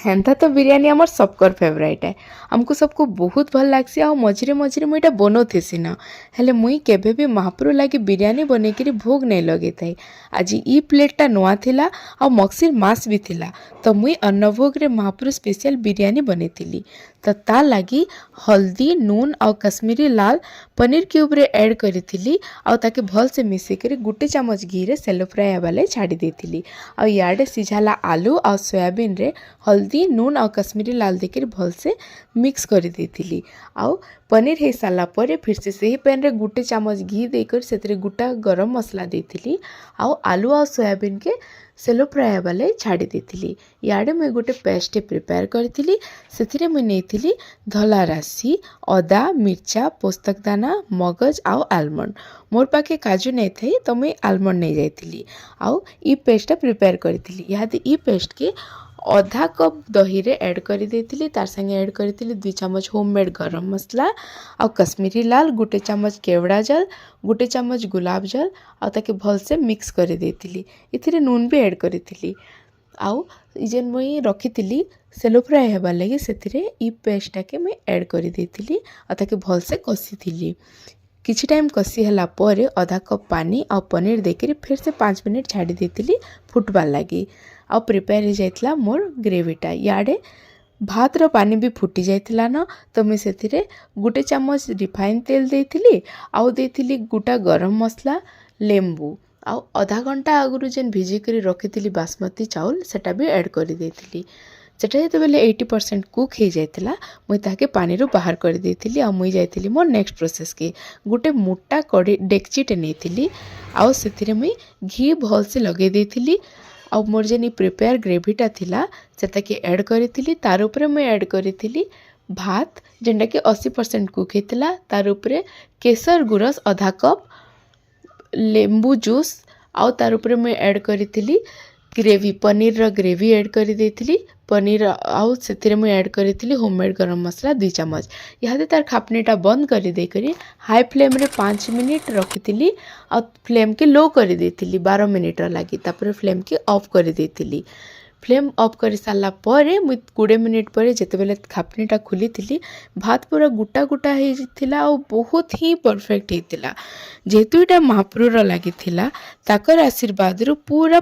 हेन्ता तो बिरयानी आमर सबकर फेवरेट है। आमको सबको बहुत भल लागसी आ मझे मझे मुझे बनाऊथी न हेले मुई केबे भी महाप्रभु लगे बिरयानी बनईकरी भोग नहीं लगे थाई। आज ई प्लेटा नुआ थिला आ मक्सिर मास भी थिला तो मुई अन्नभोग रे महाप्रभु स्पेशल बिरयानी बनईली। तो ता लगी हल्दी नून आ कश्मीरी लाल पनीर क्यूब रे ऐड करी आ ताके भल से मिसेकर गुटे चामच घी रे सेलो फ्राई हेबाले छाड़ी देथिली। आ याडे सिझाला आलू आ सोयाबीन रे हल्दी नून आ कश्मीरी लाल देकर भल से मिक्स कर देथिली। आउ पनीर हो सारा पर फिर से सही पैन रे गुटे चामच घी देकर से गुटा गरम मसला देथिली। आउ आलू आ सोयाबीन के सेलो फ्राई वाले छाड़ी देथिली। याडे मुई गोटे पेस्ट प्रिपेयर करथिली सेथिरे मुई नेथिली धला राशि अदा मिर्चा पोस्तक दाना मगज आउ आलमंड। मोर पाखे काजू नहीं थी तो मुई आलमंड नहीं जाइथिली। आउ ई पेस्ट प्रिपेयर करथिली। यादे ई पेस्ट के आधा कप दही रे ऐड करी देथिली। तार संगे ऐड करथिली 2 चम्मच होममेड गरम मसला आ कश्मीरी लाल गुटे चम्मच केवड़ा जल गुटे चम्मच गुलाब जल आ ताके भल से मिक्स कर देथिली। इथिरे नून भी ऐड करथिली। आउ जेन मुई रखिथिली सेलो फ्राई हेबार लगी सेथिरे ई पेस्टा के मुई ऐड कर देथिली आ ताके भल से कसिथिली। किछि टाइम कसी हला पर आधा कप पानी आ पनीर देकर फिर से 5 मिनट छाड़ी देथिली फुटबार लगी। आ प्रिपेयर हो जाइतला मोर ग्रेवीटा। याडे भात रो पानी भी फुटी जाइतला न तो मैं सेथिरे गुटे चम्मच रिफाइन तेल देथिली आउ देथिली गुटा गरम मसला लेंबू आउ आधा घंटा आगु जेन भिजी कर रखिथिली बासमती चाउल सेटा भी ऐड कर देथिली। सेटा जो बेले 80% कुक हो जाइतला मुई ताके पानी रो बाहर कर देथिली। आ मुई जाइथिली मोर नेक्स्ट प्रोसेस के गुटे मोटा कड़ी डेक्चीटे नेथिली आउ सेथिरे मुई घी भल से लगे देथिली। आ मोर जेन प्रिपेयर ग्रेवीटा थिला सेटा के ऐड करिथिली। तार ऊपर मुई ऐड करिथिली भात जेनटा कि 80% कुक हेतला। तार ऊपर केसर गुरस आधा कप लेंबू जूस आउ तार ऊपर मुई ऐड करिथिली ग्रेवी पनीर रो ग्रेवी ऐड कर देथिली। पनीर आउ सेथिरे मुई ऐड करिथिली होममेड गरम मसला 2 चम्मच। यादे तार खापनीटा बंद कर देकरी हाई फ्लेम रे 5 मिनट रखिथिली आ फ्लेम के लो कर देथिली 12 मिनट लगी। तापर फ्लेम के ऑफ कर देथिली। फ्लेम ऑफ कर सारा पर मुई 20 मिनट पर जेते बेले खापनीटा खुली भात पूरा गुटा गुटा होइथिला और बहुत ही परफेक्ट होइथिला। जेहेतु एटा महाप्रभुर लगी ताकर आशीर्वाद पूरा